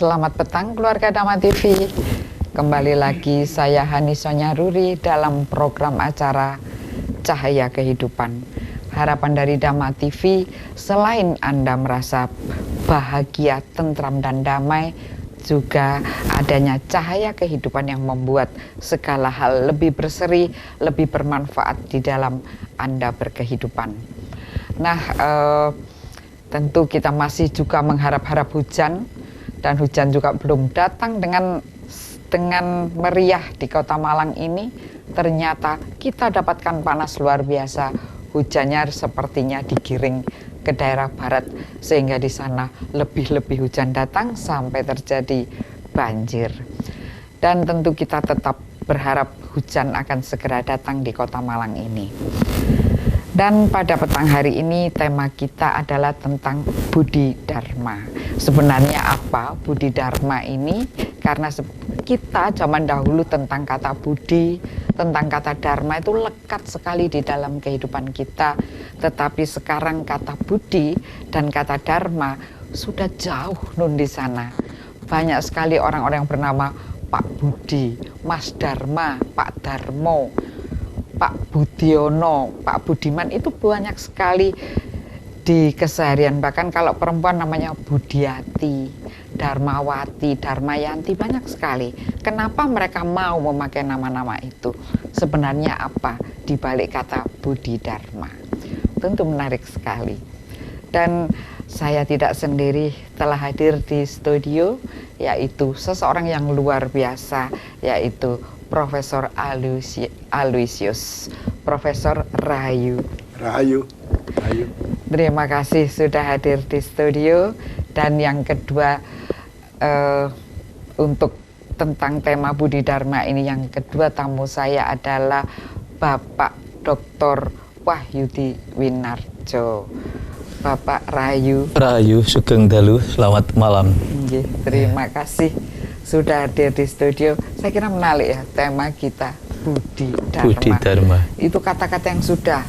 Selamat petang keluarga Dharma TV. Kembali lagi saya Hani Sonyaruri dalam program acara Cahaya Kehidupan. Harapan dari Dharma TV, selain Anda merasa bahagia, tentram dan damai, juga adanya cahaya kehidupan yang membuat segala hal lebih berseri, lebih bermanfaat di dalam Anda berkehidupan. Nah, tentu kita masih juga mengharap-harap hujan, dan hujan juga belum datang dengan meriah di Kota Malang ini. Ternyata kita dapatkan panas luar biasa. Hujannya sepertinya digiring ke daerah barat, sehingga di sana lebih-lebih hujan datang sampai terjadi banjir. Dan tentu kita tetap berharap hujan akan segera datang di Kota Malang ini. Dan pada petang hari ini tema kita adalah tentang Budi Dharma. Sebenarnya apa Budi Dharma ini? Karena kita zaman dahulu tentang kata budi, tentang kata dharma itu lekat sekali di dalam kehidupan kita. Tetapi sekarang kata budi dan kata dharma sudah jauh nun di sana. Banyak sekali orang-orang yang bernama Pak Budi, Mas Dharma, Pak Darmo, Pak Budiono, Pak Budiman, itu banyak sekali di keseharian. Bahkan kalau perempuan namanya Budiati, Dharmawati, Dharmayanti, banyak sekali. Kenapa mereka mau memakai nama-nama itu? Sebenarnya apa di balik kata Budi Dharma? Tentu menarik sekali. Dan saya tidak sendiri, telah hadir di studio, yaitu seseorang yang luar biasa, yaitu Profesor Aloysius, Profesor Rahayu. Rahayu. Terima kasih sudah hadir di studio. Dan yang kedua, untuk tentang tema Budi Dharma ini, yang kedua tamu saya adalah Bapak Dr. Wahyudi Winarjo. Bapak Rahayu. Rahayu Sugeng Dalu, selamat malam. Terima kasih sudah hadir di studio. Saya kira menarik ya tema kita, Budi Dharma. Budi Dharma. Itu kata-kata yang sudah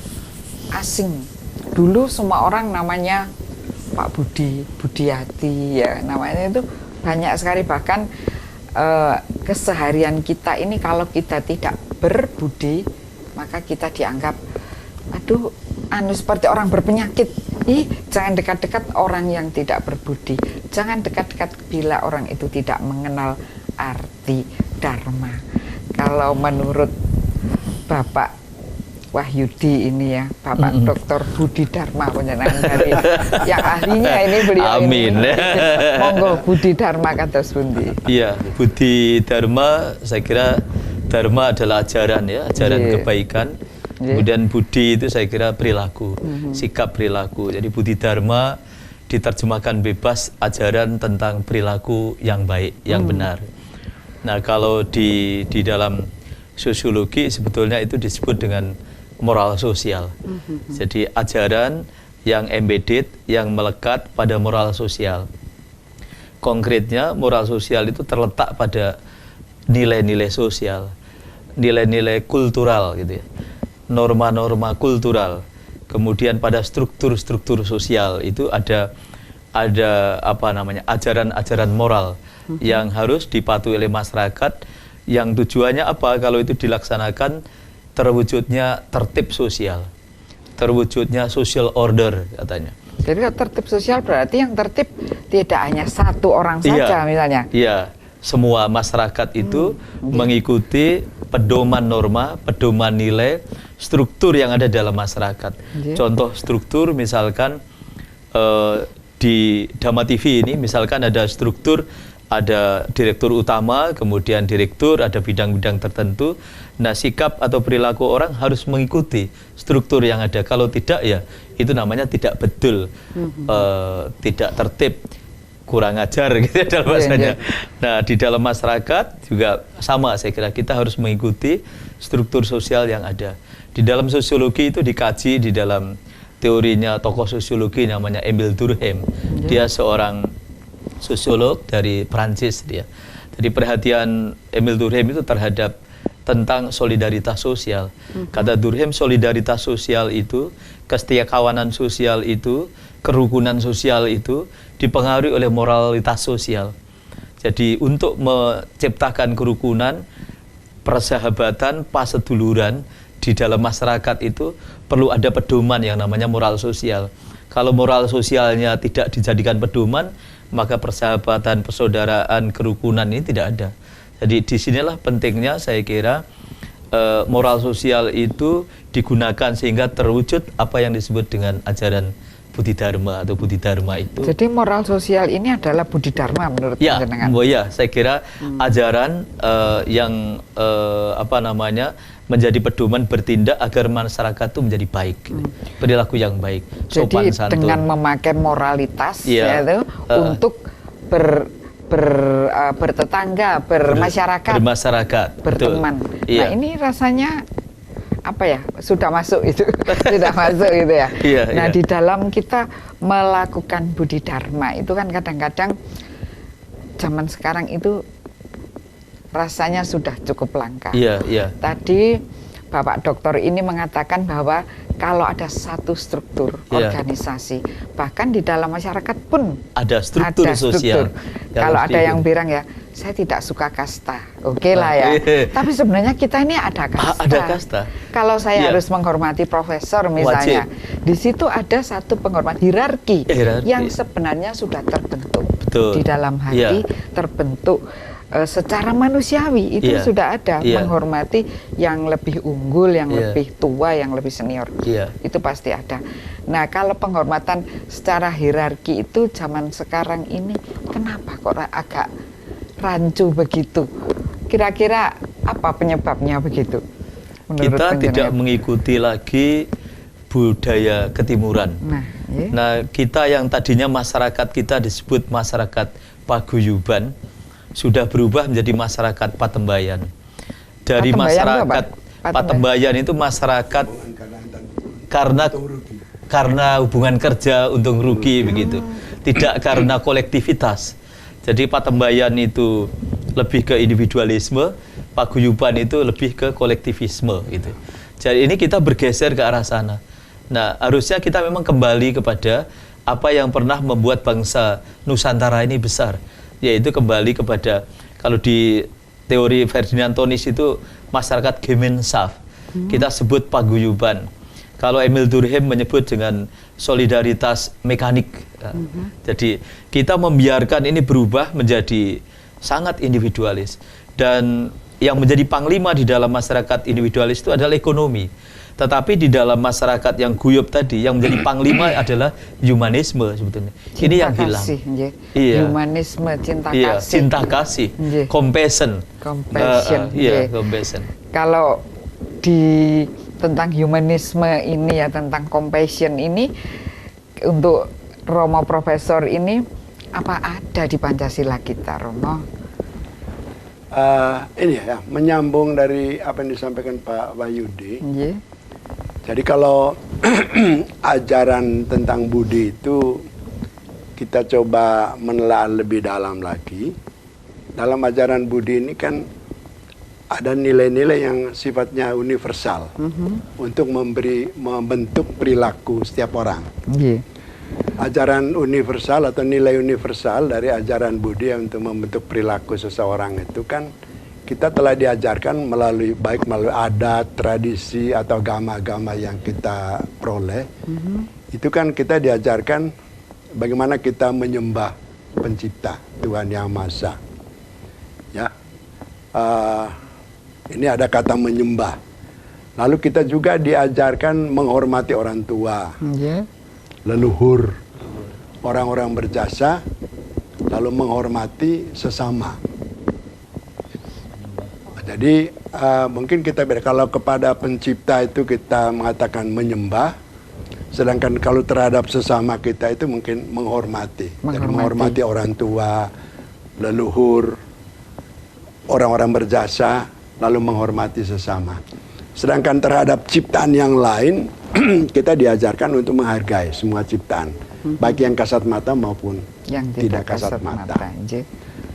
asing. Dulu semua orang namanya Pak Budi, Budiati, ya namanya itu banyak sekali. Bahkan keseharian kita ini kalau kita tidak berbudi, maka kita dianggap seperti orang berpenyakit. Jangan dekat-dekat orang yang tidak berbudi. Jangan dekat-dekat bila orang itu tidak mengenal arti dharma. Kalau menurut Bapak Wahyudi ini ya, Bapak Dr. Budi Dharma, penjenengan dari yang ahlinya ini beliau. Amin. Ini. Monggo Budi Dharma kata Sundi. Iya, Budi Dharma, saya kira dharma adalah ajaran ya, ajaran kebaikan. Kemudian budi itu saya kira perilaku, sikap perilaku. Jadi Budi Dharma diterjemahkan bebas ajaran tentang perilaku yang baik, yang benar. Nah, kalau di dalam sosiologi sebetulnya itu disebut dengan moral sosial. Jadi ajaran yang embedded, yang melekat pada moral sosial. Konkretnya moral sosial itu terletak pada nilai-nilai sosial, nilai-nilai kultural gitu ya. Norma-norma kultural. Kemudian pada struktur-struktur sosial itu ada ajaran-ajaran moral yang harus dipatuhi oleh masyarakat, yang tujuannya apa? Kalau itu dilaksanakan, terwujudnya tertib sosial, terwujudnya social order katanya. Jadi tertib sosial berarti yang tertib tidak hanya satu orang saja misalnya. Iya, semua masyarakat itu mengikuti pedoman norma, pedoman nilai, struktur yang ada dalam masyarakat. Contoh struktur misalkan di Dharma TV ini misalkan ada struktur, ada direktur utama, kemudian direktur, ada bidang-bidang tertentu. Nah, sikap atau perilaku orang harus mengikuti struktur yang ada. Kalau tidak ya itu namanya tidak betul, tidak tertib, kurang ajar gitu ya dalam bahasanya. Nah, di dalam masyarakat juga sama, saya kira kita harus mengikuti struktur sosial yang ada. Di dalam sosiologi itu dikaji di dalam teorinya tokoh sosiologi namanya Émile Durkheim. Dia seorang sosiolog dari Prancis dia. Jadi perhatian Émile Durkheim itu terhadap tentang solidaritas sosial. Kata Durkheim, solidaritas sosial itu, kesetiakawanan sosial itu, kerukunan sosial itu dipengaruhi oleh moralitas sosial. Jadi untuk menciptakan kerukunan, persahabatan, paseduluran di dalam masyarakat itu perlu ada pedoman yang namanya moral sosial. Kalau moral sosialnya tidak dijadikan pedoman, maka persahabatan, persaudaraan, kerukunan ini tidak ada. Jadi disinilah pentingnya saya kira moral sosial itu digunakan sehingga terwujud apa yang disebut dengan ajaran Budi Dharma atau Budi Dharma itu. Jadi moral sosial ini adalah Budi Dharma menurut panjenengan? Ya, saya kira ajaran yang menjadi pedoman bertindak agar masyarakat itu menjadi baik, perilaku yang baik, sopan jadi santun. Dengan memakai moralitas yaitu untuk bertetangga, bermasyarakat, berteman. Nah ini rasanya apa ya, sudah masuk itu, sudah masuk gitu ya. Nah di dalam kita melakukan Budi Dharma itu kan kadang-kadang zaman sekarang itu rasanya sudah cukup langka. Tadi Bapak Doktor ini mengatakan bahwa kalau ada satu struktur organisasi, bahkan di dalam masyarakat pun ada struktur sosial. Kalau ada yang bilang ya, saya tidak suka kasta, oke lah ya. Tapi sebenarnya kita ini ada kasta. Ada kasta. Kalau saya harus menghormati profesor misalnya, di situ ada satu penghormatan hierarki yang sebenarnya sudah terbentuk di dalam hati, terbentuk secara manusiawi itu sudah ada menghormati yang lebih unggul, yang lebih tua, yang lebih senior. Itu pasti ada. Nah, kalau penghormatan secara hierarki itu zaman sekarang ini kenapa kok agak rancu begitu? Kira-kira apa penyebabnya begitu? Kita tidak mengikuti lagi budaya ketimuran. Nah, kita yang tadinya masyarakat kita disebut masyarakat paguyuban sudah berubah menjadi masyarakat patembayan. Dari masyarakat patembayan itu masyarakat karena hubungan kerja untung rugi begitu, tidak karena kolektivitas. Jadi patembayan itu lebih ke individualisme, paguyuban itu lebih ke kolektivisme gitu. Jadi ini kita bergeser ke arah sana. Nah, harusnya kita memang kembali kepada apa yang pernah membuat bangsa Nusantara ini besar, yaitu kembali kepada, kalau di teori Ferdinand Tonis itu masyarakat Gemeinschaft, kita sebut paguyuban. Kalau Emil Durkheim menyebut dengan solidaritas mekanik. Jadi kita membiarkan ini berubah menjadi sangat individualis, dan yang menjadi panglima di dalam masyarakat individualis itu adalah ekonomi. Tetapi di dalam masyarakat yang guyup tadi, yang menjadi panglima adalah humanisme sebetulnya. Ini yang hilang. Humanisme, cinta kasih. Cinta kasih. Compassion. Compassion. Compassion. Kalau di tentang humanisme ini ya, tentang compassion ini, untuk Romo Profesor ini apa ada di Pancasila kita, Romo? Ini ya, menyambung dari apa yang disampaikan Pak Wahyudi. Jadi kalau ajaran tentang budi itu kita coba menelaah lebih dalam lagi. Dalam ajaran budi ini kan ada nilai-nilai yang sifatnya universal untuk membentuk perilaku setiap orang. Ajaran universal atau nilai universal dari ajaran budi untuk membentuk perilaku seseorang itu kan kita telah diajarkan melalui adat, tradisi atau agama-agama yang kita peroleh. Itu kan kita diajarkan bagaimana kita menyembah pencipta, Tuhan Yang Maha Esa. Ya, ini ada kata menyembah. Lalu kita juga diajarkan menghormati orang tua, leluhur, orang-orang berjasa, lalu menghormati sesama. Jadi mungkin kita beda. Kalau kepada pencipta itu kita mengatakan menyembah, sedangkan kalau terhadap sesama kita itu mungkin menghormati. Jadi menghormati orang tua, leluhur, orang-orang berjasa, lalu menghormati sesama. Sedangkan terhadap ciptaan yang lain, kita diajarkan untuk menghargai semua ciptaan, baik yang kasat mata maupun yang tidak kasat mata.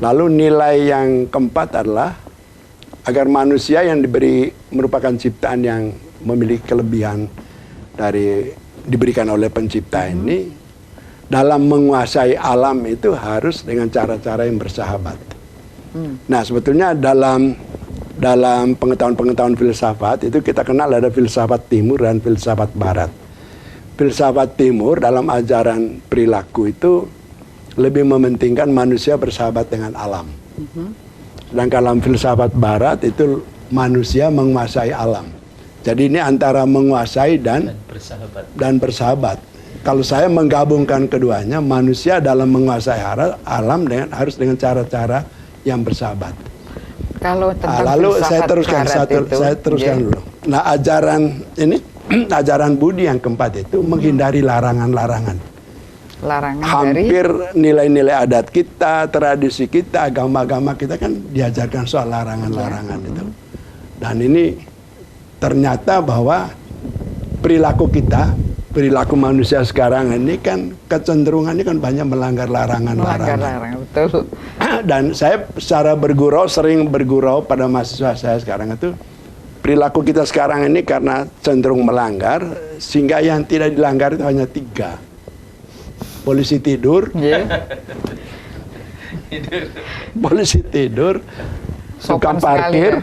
Lalu nilai yang keempat adalah agar manusia yang merupakan ciptaan yang memiliki kelebihan diberikan oleh pencipta ini, dalam menguasai alam itu harus dengan cara-cara yang bersahabat. Nah, sebetulnya dalam pengetahuan filsafat itu kita kenal ada filsafat timur dan filsafat barat. Filsafat timur dalam ajaran perilaku itu lebih mementingkan manusia bersahabat dengan alam. Sedangkan dalam filsafat barat itu manusia menguasai alam. Jadi ini antara menguasai dan bersahabat. Kalau saya menggabungkan keduanya, manusia dalam menguasai alam harus dengan cara-cara yang bersahabat. Kalau tentang lalu saya teruskan itu, dulu. Nah, ajaran ini ajaran Budi yang keempat itu menghindari larangan-larangan. Hampir nilai-nilai adat kita, tradisi kita, agama-agama kita kan diajarkan soal larangan-larangan itu. Dan ini ternyata bahwa perilaku manusia sekarang ini kan kecenderungannya kan banyak melanggar larangan-larangan. Betul. Dan saya sering bergurau pada mahasiswa saya sekarang itu, perilaku kita sekarang ini karena cenderung melanggar, sehingga yang tidak dilanggar itu hanya 3. Polisi tidur, polisi tidur, tukang parkir,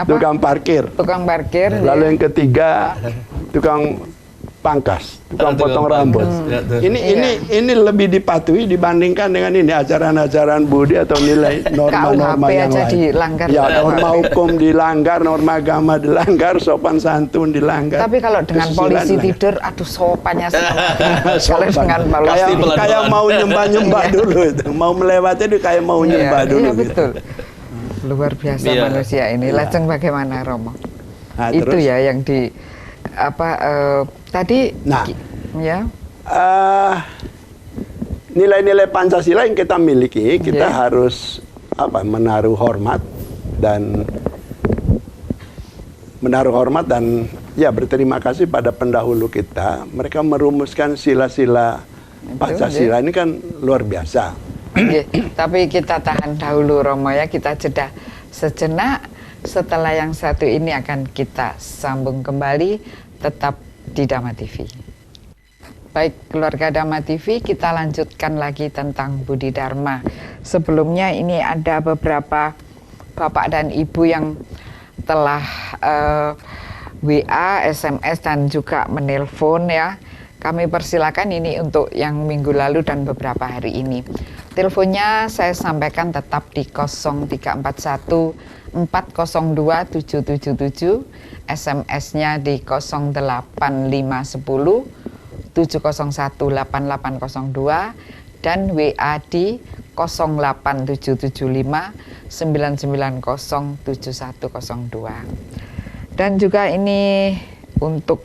tukang parkir, lalu yang ketiga tukang pangkas, tukang potong rambut. Ini lebih dipatuhi dibandingkan dengan ini ajaran-ajaran Budi atau nilai norma-norma yang lain. Ya, norma hukum dilanggar, norma agama dilanggar, sopan santun dilanggar. Tapi kalau dengan polisi tidur, aduh sopannya sopan. Kayak mau nyembah-nyembah dulu itu, mau melewati itu kayak mau nyembah dulu. Iya, betul. Luar biasa manusia ini. Lajeng bagaimana, Romo? Nah, itu terus, ya yang di tadi. Nah, ya. Nilai-nilai Pancasila yang kita miliki, kita harus menaruh hormat dan ya berterima kasih pada pendahulu kita. Mereka merumuskan sila-sila Pancasila ini kan luar biasa. Tapi kita tahan dahulu, Romo, ya, kita jeda sejenak. Setelah yang satu ini akan kita sambung kembali, tetap di Dhamma TV. Baik, keluarga Dhamma TV, kita lanjutkan lagi tentang Budi Dharma. Sebelumnya ini ada beberapa bapak dan ibu yang telah WA, SMS dan juga menelpon, ya. Kami persilakan ini untuk yang minggu lalu dan beberapa hari ini. Teleponnya saya sampaikan tetap di 0341 402 777, SMS-nya di 08510 701 8802 dan WA di 08775 990 7102. Dan juga ini untuk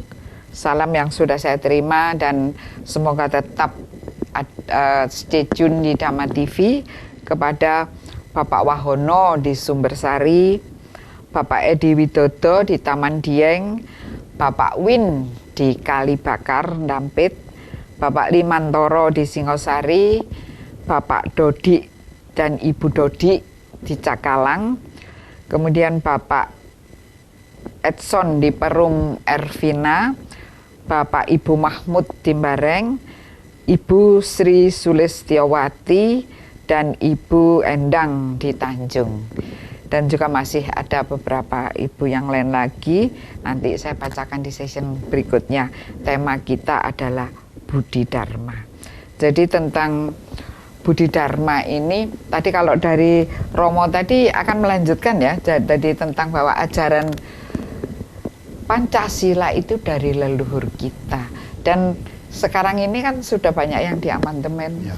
salam yang sudah saya terima dan semoga tetap stay tune di Dhamma TV kepada Bapak Wahono di Sumbersari, Bapak Edi Widodo di Taman Dieng, Bapak Win di Kalibakar, Dampit, Bapak Limantoro di Singosari, Bapak Dodi dan Ibu Dodi di Cakalang, kemudian Bapak Edson di Perum Ervina, Bapak Ibu Mahmud di Bareng, Ibu Sri Sulistiawati dan Ibu Endang di Tanjung. Dan juga masih ada beberapa ibu yang lain lagi. Nanti saya bacakan di session berikutnya. Tema kita adalah Budi Dharma. Jadi tentang Budi Dharma ini, tadi kalau dari Romo tadi akan melanjutkan ya. Jadi tentang bahwa ajaran Pancasila itu dari leluhur kita. Dan sekarang ini kan sudah banyak yang diamandemen. Ya.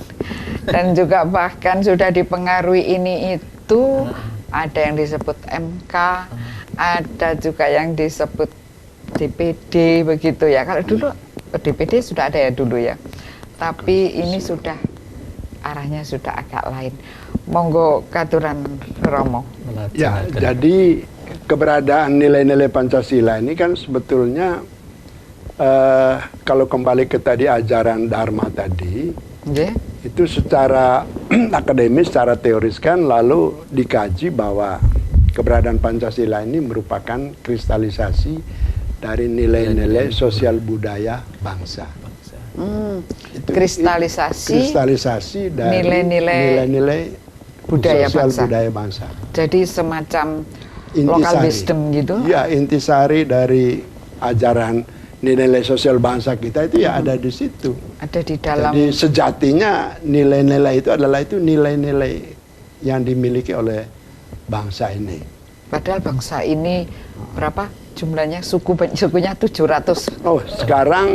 Dan juga bahkan sudah dipengaruhi ini itu. Ada yang disebut MK, ada juga yang disebut DPD begitu ya. Kalau dulu DPD sudah ada ya dulu ya. Tapi ini sudah arahnya sudah agak lain. Monggo katuran Romo. Ya, jadi keberadaan nilai-nilai Pancasila ini kan sebetulnya kalau kembali ke tadi ajaran Dharma tadi, itu secara akademis, secara teoris kan lalu dikaji bahwa keberadaan Pancasila ini merupakan kristalisasi dari nilai-nilai sosial budaya bangsa. Kristalisasi dari nilai-nilai budaya sosial bangsa. budaya bangsa. Jadi semacam Intisari. local wisdom gitu. Ya, intisari dari ajaran nilai-nilai sosial bangsa kita itu ya ada di situ. Ada di dalam. Jadi sejatinya nilai-nilai itu adalah nilai-nilai yang dimiliki oleh bangsa ini. Padahal bangsa ini berapa jumlahnya, sukunya 700. Oh, sekarang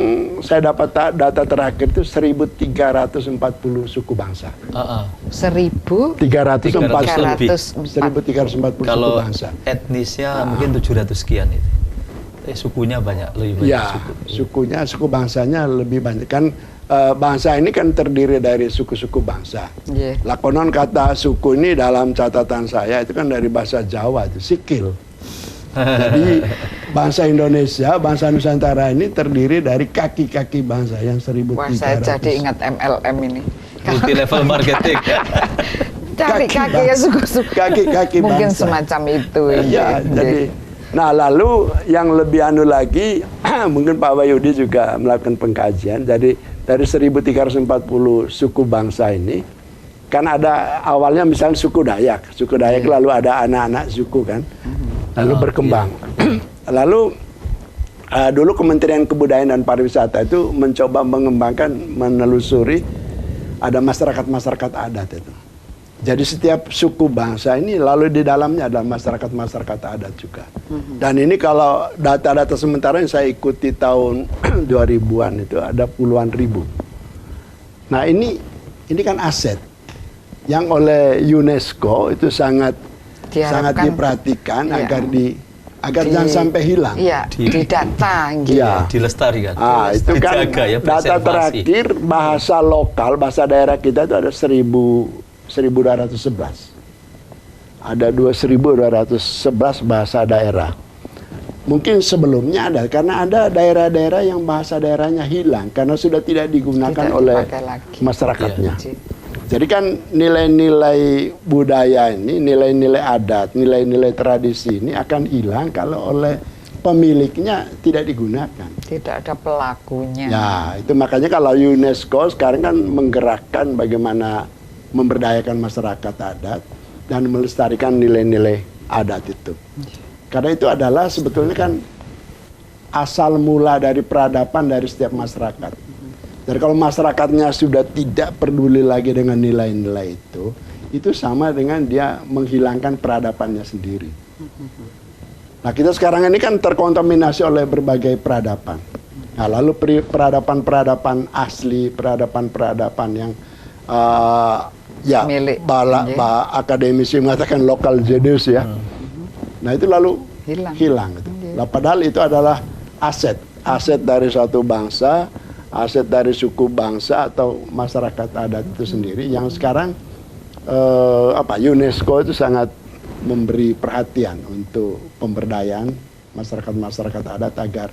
saya dapat data terakhir itu 1.340 suku bangsa. 1.340 1.340 suku bangsa. Etnisnya mungkin 700 sekian itu. Sukunya banyak, lebih banyak Ya, suku bangsanya lebih banyak. Kan bangsa ini kan terdiri dari suku-suku bangsa. Yeah. Lah konon kata suku ini dalam catatan saya itu kan dari bahasa Jawa itu sikil. Jadi bangsa Indonesia, bangsa Nusantara ini terdiri dari kaki-kaki bangsa yang 1.300. Wah, saya jadi ingat MLM ini. multi level marketing. Cari kaki ya suku-suku. Kaki-kaki bangsa. Mungkin semacam itu. Ya, jadi nah lalu yang lebih anu lagi mungkin Pak Wahyudi juga melakukan pengkajian. Jadi dari 1.340 suku bangsa ini kan ada awalnya misalnya suku Dayak. Suku Dayak lalu ada anak-anak suku kan. Lalu berkembang. Lalu dulu Kementerian Kebudayaan dan Pariwisata itu mencoba mengembangkan, menelusuri ada masyarakat-masyarakat adat itu. Jadi setiap suku bangsa ini lalu di dalamnya ada masyarakat-masyarakat adat juga. Dan ini kalau data-data sementara yang saya ikuti tahun 2000-an itu ada puluhan ribu. Nah ini kan aset yang oleh UNESCO itu sangat diperhatikan agar jangan sampai hilang. Iya, didata gitu. Ya. Dilestarikan. Itu kan dijaga, ya, data terakhir bahasa lokal, bahasa daerah kita itu ada 1.211. Ada 2.211 bahasa daerah. Mungkin sebelumnya ada, karena ada daerah-daerah yang bahasa daerahnya hilang karena sudah tidak digunakan oleh masyarakatnya. Ya. Jadi kan nilai-nilai budaya ini, nilai-nilai adat, nilai-nilai tradisi ini akan hilang kalau oleh pemiliknya tidak digunakan. Tidak ada pelakunya. Ya, itu makanya kalau UNESCO sekarang kan menggerakkan bagaimana memberdayakan masyarakat adat dan melestarikan nilai-nilai adat itu. Karena itu adalah sebetulnya kan asal mula dari peradaban dari setiap masyarakat. Jadi kalau masyarakatnya sudah tidak peduli lagi dengan nilai-nilai itu sama dengan dia menghilangkan peradabannya sendiri. Nah kita sekarang ini kan terkontaminasi oleh berbagai peradaban. Nah lalu peradaban-peradaban asli, peradaban-peradaban yang akademisi mengatakan lokal genius ya. Nah itu lalu hilang. Nah, padahal itu adalah aset dari suatu bangsa, aset dari suku bangsa atau masyarakat adat itu sendiri yang sekarang UNESCO itu sangat memberi perhatian untuk pemberdayaan masyarakat adat agar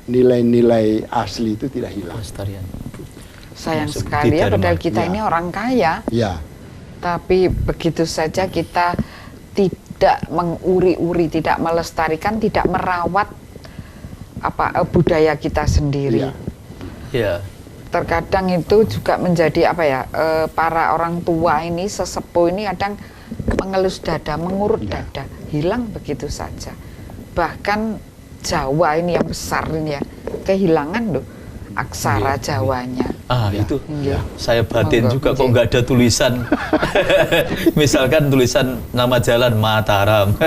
nilai-nilai asli itu tidak hilang. Sayang sekali ya, padahal kita ini orang kaya. Ya. Tapi begitu saja kita tidak menguri-uri, tidak melestarikan, tidak merawat budaya kita sendiri. Ya. Terkadang itu juga menjadi para orang tua ini, sesepuh ini kadang mengelus dada, mengurut dada, hilang begitu saja. Bahkan Jawa ini yang besar ini ya, kehilangan loh aksara Jawanya. Itu saya batin juga kok nggak ada tulisan. Misalkan tulisan nama jalan Mataram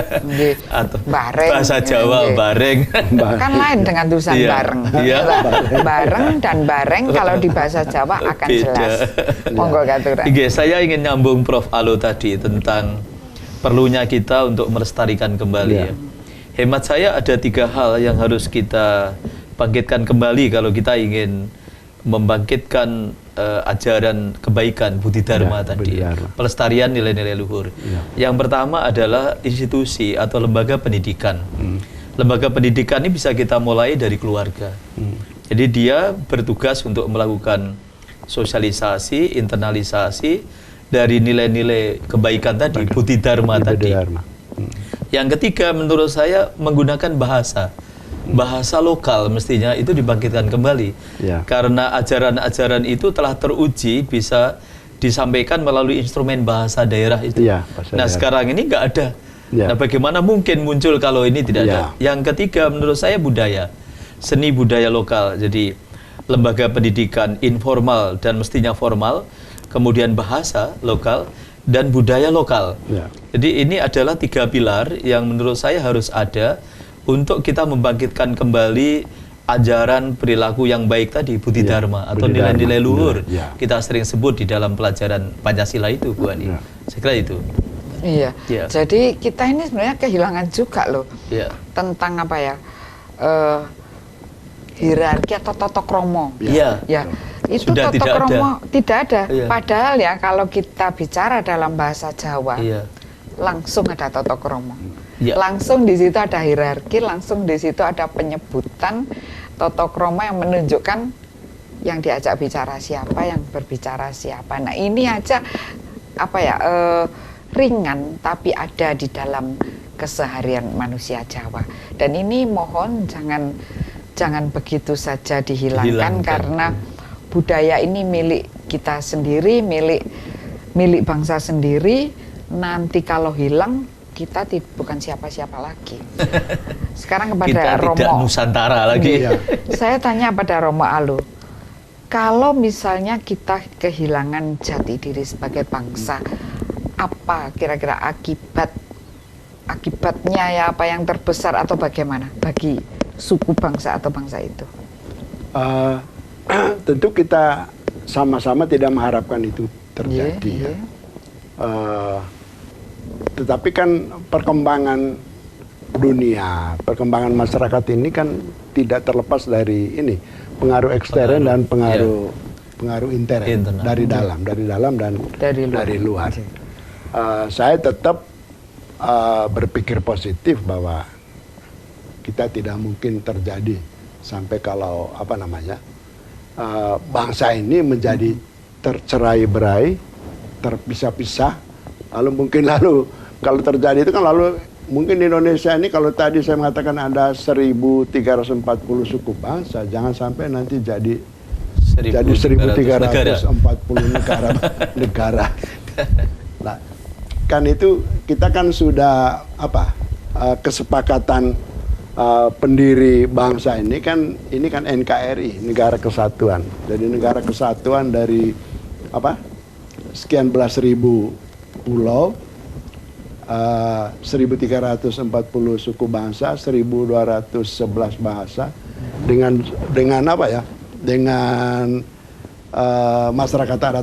atau Bareng, bahasa Jawa Bareng. Kan lain dengan tulisan bareng. Bareng dan bareng kalau di bahasa Jawa akan jelas. Monggo katuran. Saya ingin nyambung Prof. Alo tadi tentang perlunya kita untuk melestarikan kembali ya. Hemat saya ada 3 hal yang harus kita bangkitkan kembali kalau kita ingin membangkitkan ajaran kebaikan Budi Dharma tadi, pelestarian nilai-nilai luhur. Yang pertama adalah institusi atau lembaga pendidikan. Lembaga pendidikan ini bisa kita mulai dari keluarga. Jadi dia bertugas untuk melakukan sosialisasi, internalisasi dari nilai-nilai kebaikan tadi, Budi Dharma tadi. Yang ketiga menurut saya menggunakan bahasa lokal mestinya itu dibangkitkan kembali. Karena ajaran-ajaran itu telah teruji bisa disampaikan melalui instrumen bahasa daerah itu. Iya, bahasa Nah daerah. sekarang ini nggak ada. Ya. Nah bagaimana mungkin muncul kalau ini tidak ada? Yang ketiga menurut saya budaya, seni budaya lokal. Jadi lembaga pendidikan informal dan mestinya formal, kemudian bahasa lokal dan budaya lokal. Ya. Jadi ini adalah 3 pilar yang menurut saya harus ada untuk kita membangkitkan kembali ajaran perilaku yang baik tadi, Budi Ya, Dharma atau Budi nilai-nilai Dharma. luhur. Ya. Kita sering sebut di dalam pelajaran Pancasila itu, Bu Ani. Ya. Saya kira itu. Iya. Ya. Jadi kita ini sebenarnya kehilangan juga loh Ya. tentang apa ya? Hierarki atau tata krama. Iya. Ya. Itu Sudah tata tidak ada. krama tidak ada. Iya. Padahal ya kalau kita bicara dalam bahasa Jawa, Iya. langsung ada tata krama. Iya. Langsung di situ ada hierarki, langsung di situ ada penyebutan tata krama yang menunjukkan yang diajak bicara siapa, yang berbicara siapa. Nah, ini aja apa ya? Ringan tapi ada di dalam keseharian manusia Jawa. Dan ini mohon jangan begitu saja dihilangkan karena budaya ini milik kita sendiri, milik bangsa sendiri. Nanti kalau hilang kita bukan siapa-siapa lagi. Sekarang kepada Kita Romo, tidak Nusantara lagi. Iya. saya tanya pada Romo Alu, kalau misalnya kita kehilangan jati diri sebagai bangsa, apa kira-kira akibatnya ya, apa yang terbesar atau bagaimana bagi suku bangsa atau bangsa itu? Tentu kita sama-sama tidak mengharapkan itu terjadi. Iya, Ya. iya. Tetapi kan perkembangan dunia, perkembangan masyarakat ini kan tidak terlepas dari ini pengaruh ekstern dan pengaruh intern Internal. dari dalam dan Dari luar. luar. Saya tetap berpikir positif bahwa kita tidak mungkin terjadi sampai kalau bangsa ini menjadi tercerai-berai, terpisah-pisah, lalu kalau terjadi itu kan lalu mungkin di Indonesia ini kalau tadi saya mengatakan ada 1.340 suku bangsa, jangan sampai nanti jadi 1.340 negara. Nah, kan itu kita kan sudah kesepakatan pendiri bangsa ini kan NKRI, Negara Kesatuan. Jadi negara kesatuan dari sekian belas ribu pulau, 1.340 suku bangsa, 1.211 bahasa dengan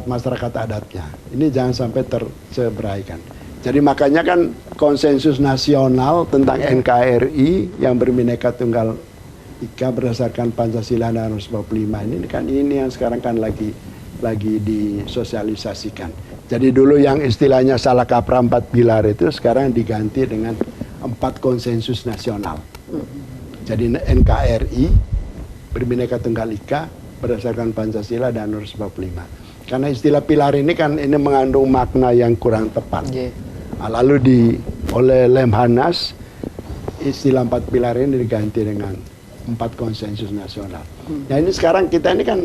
masyarakat adatnya. Ini jangan sampai terceberaikan. Jadi makanya kan konsensus nasional tentang NKRI yang berbineka tunggal ika berdasarkan Pancasila dan 45 ini yang sekarang kan lagi disosialisasikan. Jadi dulu yang istilahnya salah kaprah 4 pilar itu sekarang diganti dengan 4 konsensus nasional. Jadi NKRI berbineka tunggal ika berdasarkan Pancasila dan 45. Karena istilah pilar ini kan mengandung makna yang kurang tepat. Lalu oleh Lemhanas istilah 4 pilar ini diganti dengan 4 konsensus nasional. Nah ini sekarang kita ini kan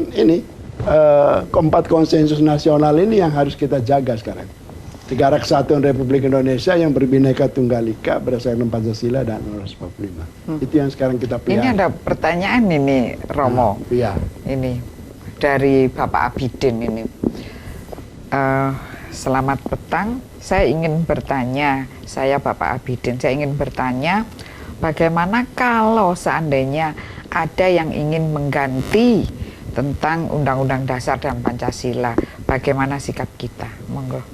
keempat konsensus nasional ini yang harus kita jaga sekarang. Negara Kesatuan Republik Indonesia yang berbineka tunggal ika berdasarkan Pancasila dan 45. Itu yang sekarang kita pelihara. Ini ada pertanyaan ini, Romo. Iya. Ini dari Bapak Abidin ini. Selamat petang. Saya Bapak Abidin, saya ingin bertanya, bagaimana kalau seandainya ada yang ingin mengganti tentang Undang-Undang Dasar dan Pancasila, bagaimana sikap kita? Monggo.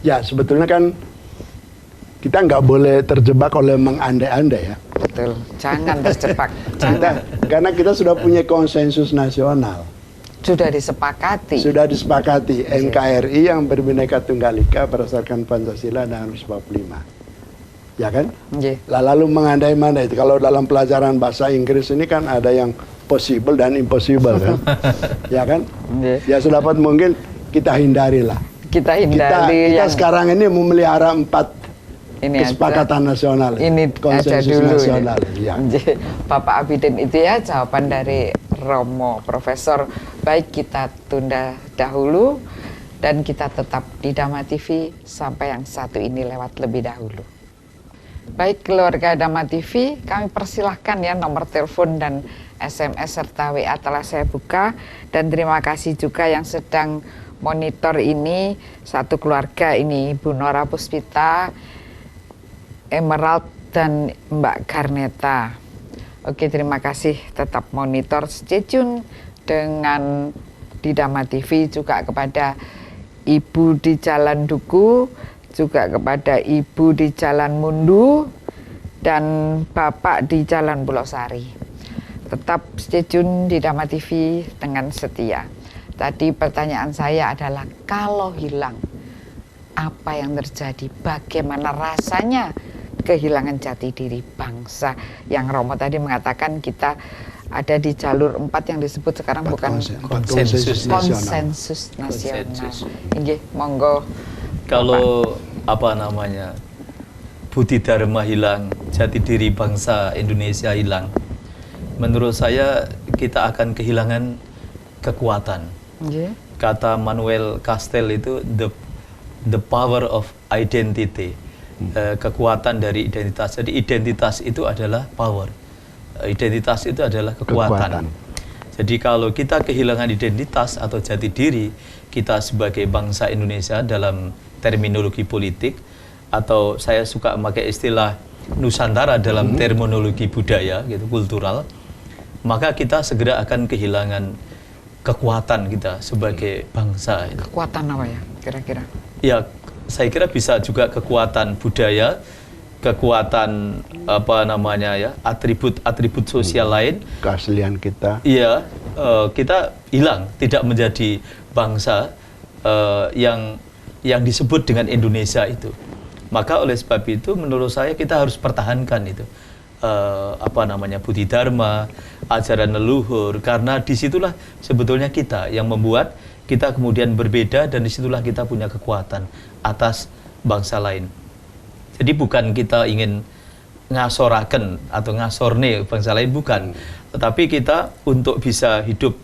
Ya, sebetulnya kan kita nggak boleh terjebak oleh mengandai-andai ya. Betul, jangan terjebak. Karena kita sudah punya konsensus nasional. Sudah disepakati. NKRI yang berbineka tunggal ika berdasarkan Pancasila dan 45. Ya kan? Lalu mengandai-andai itu. Kalau dalam pelajaran bahasa Inggris ini kan ada yang possible dan impossible kan? Ya kan? Ya sedapat mungkin kita hindarilah. Kita sekarang ini memelihara 4 kesepakatan nasional. Ini konsensus aja dulu nasional. Ya. Bapak Abidin, itu ya jawaban dari Romo Profesor baik kita tunda dahulu dan kita tetap di Dhamma TV sampai yang satu ini lewat lebih dahulu. Baik keluarga Dhamma TV, kami persilahkan ya nomor telepon dan SMS serta WA telah saya buka, dan terima kasih juga yang sedang monitor ini, satu keluarga ini, Ibu Nora Puspita, Emerald dan Mbak Garneta. Oke, terima kasih, tetap monitor, stay tune dengan di Dhamma TV, juga kepada Ibu di Jalan Duku, juga kepada Ibu di Jalan Mundu, dan Bapak di Jalan Pulau Sari. Tetap stay tune di Dhamma TV dengan setia. Tadi pertanyaan saya adalah, kalau hilang, apa yang terjadi? Bagaimana rasanya kehilangan jati diri bangsa? Yang Romo tadi mengatakan kita ada di jalur 4 yang disebut sekarang bukan konsensus nasional. Inggih, monggo. Kalau Budi Dharma hilang, jati diri bangsa Indonesia hilang, menurut saya kita akan kehilangan kekuatan. Kata Manuel Castell itu the power of identity, kekuatan dari identitas. Jadi identitas itu adalah power, identitas itu adalah kekuatan. Jadi kalau kita kehilangan identitas atau jati diri kita sebagai bangsa Indonesia dalam terminologi politik, atau saya suka memakai istilah Nusantara dalam terminologi budaya gitu, kultural, maka kita segera akan kehilangan kekuatan kita sebagai bangsa. Kekuatan apa ya kira-kira? Ya, saya kira bisa juga kekuatan budaya, kekuatan atribut sosial lain, keaslian kita. Iya, kita hilang, tidak menjadi bangsa yang disebut dengan Indonesia itu. Maka oleh sebab itu menurut saya kita harus pertahankan itu Budi Dharma, ajaran leluhur, karena disitulah sebetulnya kita yang membuat kita kemudian berbeda, dan disitulah kita punya kekuatan atas bangsa lain. Jadi bukan kita ingin ngasoraken atau ngasorne bangsa lain, bukan. Tetapi kita untuk bisa hidup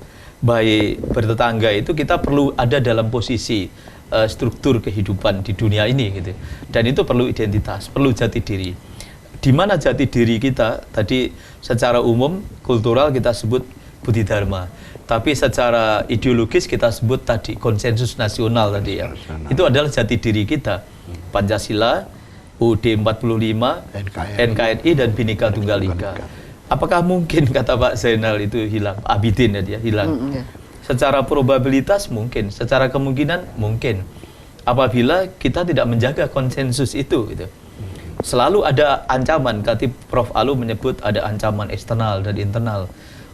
baik bertetangga itu kita perlu ada dalam posisi struktur kehidupan di dunia ini gitu. Dan itu perlu identitas, perlu jati diri. Di mana jati diri kita? Tadi secara umum kultural kita sebut Budi Dharma. Tapi secara ideologis kita sebut tadi konsensus nasional tadi ya. Itu adalah jati diri kita. Pancasila, UUD 45, NKRI dan Bhinneka Tunggal Ika. Apakah mungkin kata Pak Zainal itu hilang? Abidin ya, hilang. Secara probabilitas mungkin, secara kemungkinan mungkin. Apabila kita tidak menjaga konsensus itu gitu. Selalu ada ancaman, Katib Prof. Alu menyebut ada ancaman eksternal dan internal.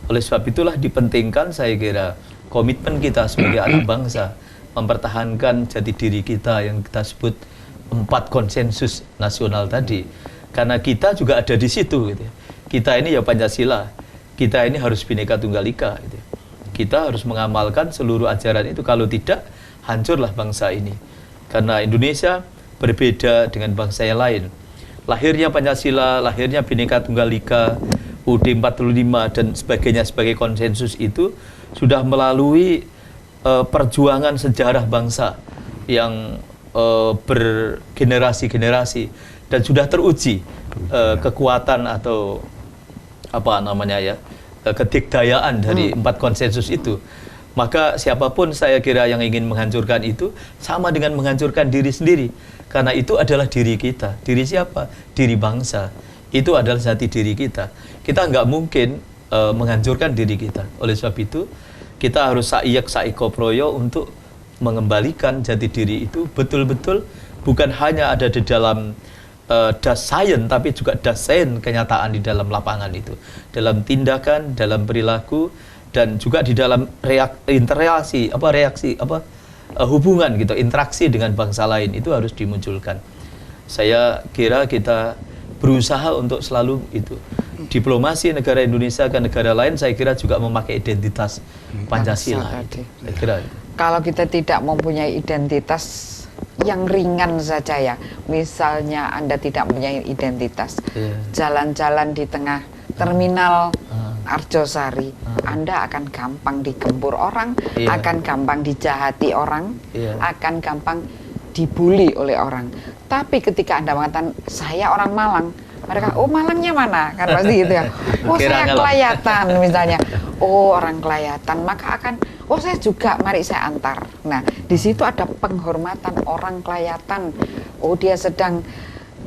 Oleh sebab itulah dipentingkan saya kira komitmen kita sebagai anak bangsa mempertahankan jati diri kita yang kita sebut 4 konsensus nasional tadi. Karena kita juga ada di situ gitu. Kita ini ya Pancasila, kita ini harus Bhinneka Tunggal Ika gitu. Kita harus mengamalkan seluruh ajaran itu, kalau tidak hancurlah bangsa ini. Karena Indonesia berbeda dengan bangsa yang lain. Lahirnya Pancasila, lahirnya Bhinneka Tunggal Ika, UUD 45 dan sebagainya sebagai konsensus itu sudah melalui perjuangan sejarah bangsa yang bergenerasi-generasi, dan sudah teruji kekuatan atau kedikdayaan dari 4 konsensus itu. Maka siapapun saya kira yang ingin menghancurkan itu sama dengan menghancurkan diri sendiri. Karena itu adalah diri kita. Diri siapa? Diri bangsa. Itu adalah jati diri kita. Kita nggak mungkin menghancurkan diri kita. Oleh sebab itu, kita harus sa'iyak sa'ikoproyo untuk mengembalikan jati diri itu betul-betul bukan hanya ada di dalam dasain, tapi juga dasain kenyataan di dalam lapangan itu. Dalam tindakan, dalam perilaku, dan juga di dalam hubungan gitu, interaksi dengan bangsa lain itu harus dimunculkan. Saya kira kita berusaha untuk selalu itu. Diplomasi negara Indonesia ke negara lain saya kira juga memakai identitas Pancasila. Saya kira. Kalau kita tidak mempunyai identitas yang ringan saja ya, misalnya Anda tidak mempunyai identitas, jalan-jalan di tengah terminal Arjosari, Anda akan gampang digempur orang, akan gampang dijahati orang, akan gampang dibully oleh orang. Tapi ketika Anda mengatakan, saya orang Malang, mereka, oh Malangnya mana? Kan pasti gitu ya. Oh saya Kelayatan misalnya. Oh orang Kelayatan, maka akan, oh saya juga, mari saya antar. Nah di situ ada penghormatan orang Kelayatan. Oh dia sedang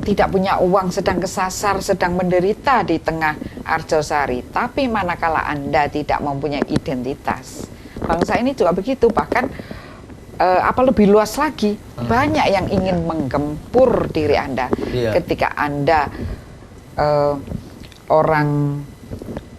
tidak punya uang, sedang kesasar, sedang menderita di tengah Arjosari. Tapi manakala Anda tidak mempunyai identitas, bangsa ini juga begitu. Bahkan apa lebih luas lagi, banyak yang ingin menggempur diri Anda. Ketika Anda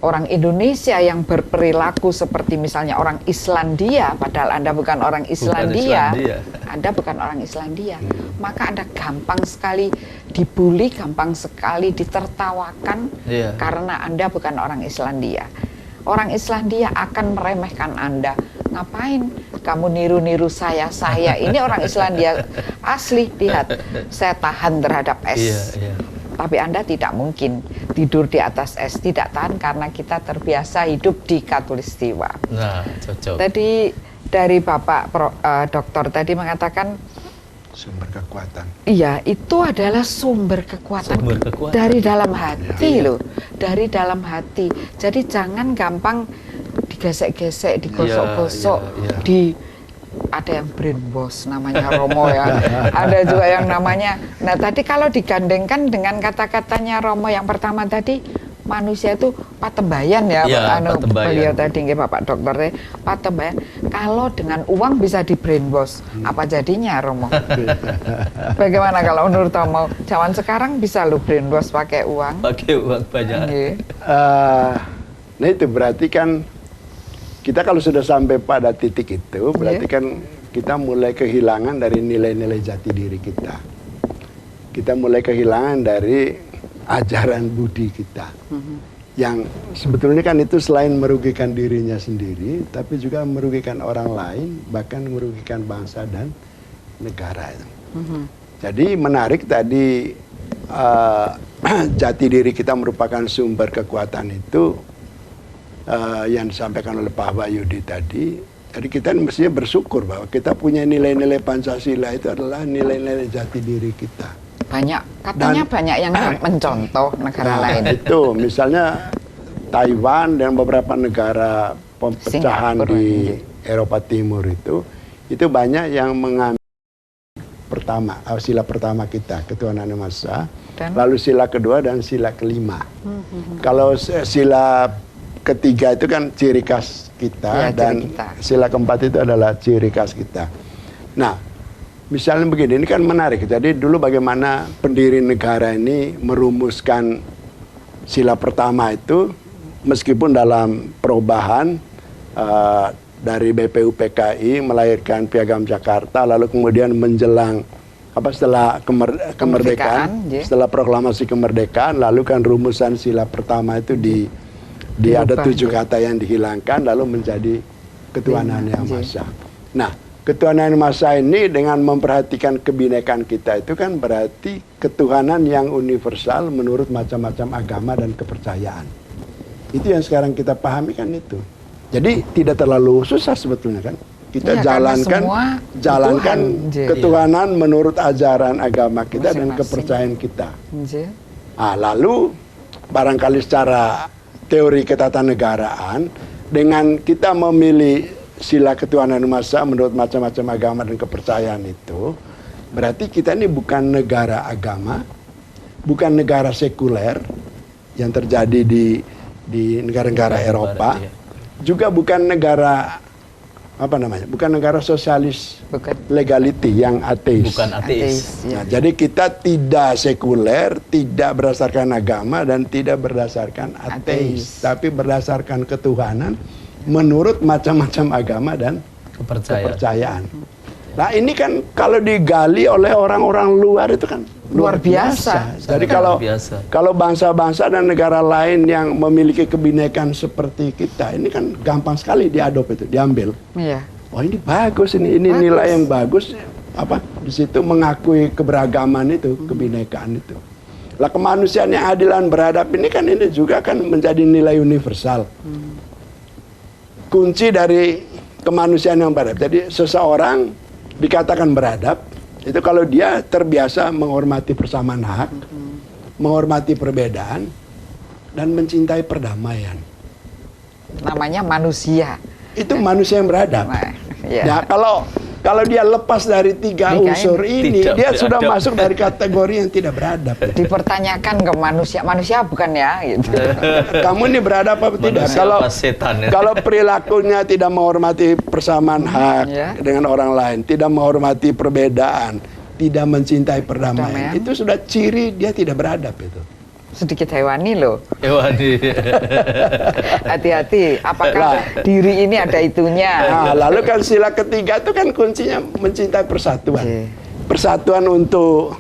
orang Indonesia yang berperilaku seperti misalnya orang Islandia, padahal Anda bukan orang Islandia, Anda bukan orang Islandia, maka Anda gampang sekali dibully, gampang sekali ditertawakan karena Anda bukan orang Islandia. Orang Islandia akan meremehkan Anda. Ngapain kamu niru-niru saya ini orang Islandia asli, lihat saya tahan terhadap es. Tapi Anda tidak mungkin tidur di atas es, tidak tahan karena kita terbiasa hidup di Katulistiwa. Nah, cocok. Tadi dari Bapak dokter tadi mengatakan sumber kekuatan. Iya, itu adalah sumber kekuatan. Dari dalam hati loh, dari dalam hati. Jadi jangan gampang digesek-gesek, digosok-gosok, ada yang brainwash namanya Romo ya, ada juga yang namanya. Nah tadi kalau digandengkan dengan kata-katanya Romo yang pertama tadi, manusia itu patembayan ya, beliau tadi Bapak dokter patembayan. Kalau dengan uang bisa di brainwash, apa jadinya Romo? Bagaimana kalau menurut Romo? Zaman sekarang bisa lo brainwash pakai uang? Pakai uang banyak. Nah itu berarti kan kita kalau sudah sampai pada titik itu, berarti kan kita mulai kehilangan dari nilai-nilai jati diri kita. Kita mulai kehilangan dari ajaran budi kita. Yang sebetulnya kan itu selain merugikan dirinya sendiri, tapi juga merugikan orang lain, bahkan merugikan bangsa dan negara. Jadi menarik tadi, jati diri kita merupakan sumber kekuatan itu, yang disampaikan oleh Pak Wahyudi tadi. Jadi kita mestinya bersyukur bahwa kita punya nilai-nilai Pancasila itu adalah nilai-nilai jati diri kita. Katanya banyak yang mencontoh negara lain. Itu misalnya Taiwan dan beberapa negara pemecahan di Eropa Timur itu banyak yang mengambil sila pertama kita, ketuhanan yang Maha Esa, lalu sila kedua dan sila kelima. Kalau sila ketiga itu kan ciri khas kita, dan sila keempat itu adalah ciri khas kita. Nah, misalnya begini, ini kan menarik. Jadi dulu bagaimana pendiri negara ini merumuskan sila pertama itu, meskipun dalam perubahan dari BPUPKI melahirkan Piagam Jakarta, lalu kemudian menjelang setelah kemerdekaan, setelah proklamasi kemerdekaan, lalu kan rumusan sila pertama itu ada 7 kata yang dihilangkan lalu menjadi ketuhanan yang Maha Esa. Nah, ketuhanan yang Maha Esa ini dengan memperhatikan kebinekaan kita itu kan berarti ketuhanan yang universal menurut macam-macam agama dan kepercayaan. Itu yang sekarang kita pahami kan itu. Jadi tidak terlalu susah sebetulnya kan. Kita jalankan ketuhanan menurut ajaran agama kita dan kepercayaan kita. Lalu barangkali secara teori ketatanegaraan, dengan kita memilih sila ketuhanan Maha Esa menurut macam-macam agama dan kepercayaan itu, berarti kita ini bukan negara agama, bukan negara sekuler yang terjadi di negara-negara Eropa, juga bukan negara bukan negara sosialis, legality yang ateis. Bukan ateis. Nah, jadi kita tidak sekuler, tidak berdasarkan agama dan tidak berdasarkan ateis, tapi berdasarkan ketuhanan menurut macam-macam agama dan kepercayaan. Nah, ini kan kalau digali oleh orang-orang luar itu kan luar biasa. Jadi kalau bangsa-bangsa dan negara lain yang memiliki kebinekaan seperti kita, ini kan gampang sekali diambil. Oh ini bagus, ini nilai yang bagus. Di situ mengakui keberagaman itu, kebinekaan itu. Lah kemanusiaan yang adil dan beradab ini kan ini juga kan menjadi nilai universal. Kunci dari kemanusiaan yang beradab. Jadi seseorang dikatakan beradab itu kalau dia terbiasa menghormati persamaan hak, menghormati perbedaan, dan mencintai perdamaian. Namanya manusia. Itu manusia yang beradab. Ya. Nah, kalau dia lepas dari tiga unsur ini, dia sudah masuk dari kategori yang tidak beradab. Dipertanyakan ke manusia bukan ya? Gitu. Kamu ini beradab apa tidak? Kalau perilakunya tidak menghormati persamaan hak dengan orang lain, tidak menghormati perbedaan, tidak mencintai perdamaian, itu sudah ciri dia tidak beradab itu. Sedikit hewani loh. Hewani. Hati-hati, apakah diri ini ada itunya? Nah, lalu kan sila ketiga itu kan kuncinya mencintai persatuan. Persatuan untuk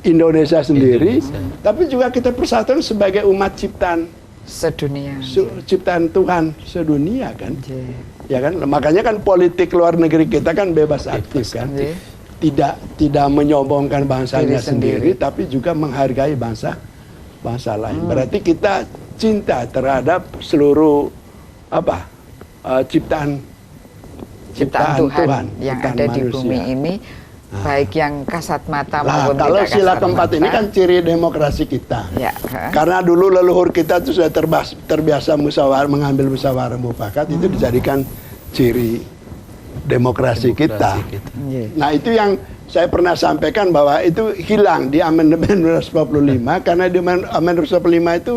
Indonesia sendiri, tapi juga kita persatuan sebagai umat ciptaan sedunia. Ciptaan Tuhan sedunia kan. Ya kan? Makanya kan politik luar negeri kita kan bebas aktif kan. Tidak menyombongkan bangsanya sendiri, tapi juga menghargai bangsa lain. Berarti kita cinta terhadap seluruh ciptaan Tuhan yang ada di bumi ini, baik yang kasat mata maupun kalau tidak sila kasat keempat mata. ini kan ciri demokrasi kita. Ya. Karena dulu leluhur kita itu sudah terbiasa mengambil musyawarah mufakat, itu dijadikan ciri demokrasi kita. Nah, itu yang saya pernah sampaikan bahwa itu hilang di Amandemen 245 karena di Amandemen 245 itu